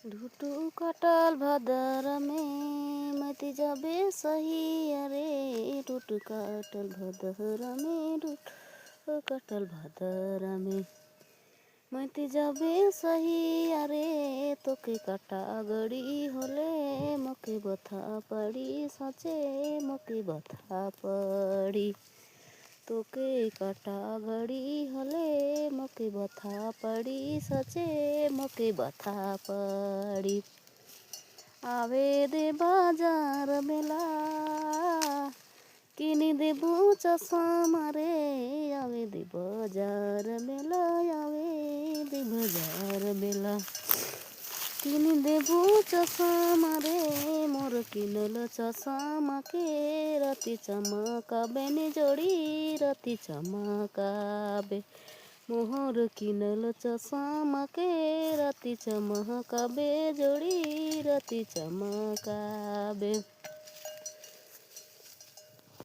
ढुटू कटल भदर में मति जाबे सही अरे ढुटू कटल भदर में ढुटू कटल भदर में मति जाबे सही अरे तोके काटा गड़ी होले मोके बथा पड़ी सचे मोके बथा पड़ी तोके काटा गड़ी होले मोके बथा पड़ी सचे मोके बथा पड़ी आवे दे बाजार मेला किनी देबू चश्मा रे आवे दे बाजार मेला आवे दे बाजार मेला किनी देबू चश्मा रे मोर किनल चश्मा के रति चमकाबे नि जोड़ी रति चमकाबे मोहर किनल चश्मा के रति चमकाबे जोड़ी रति चमकाबे।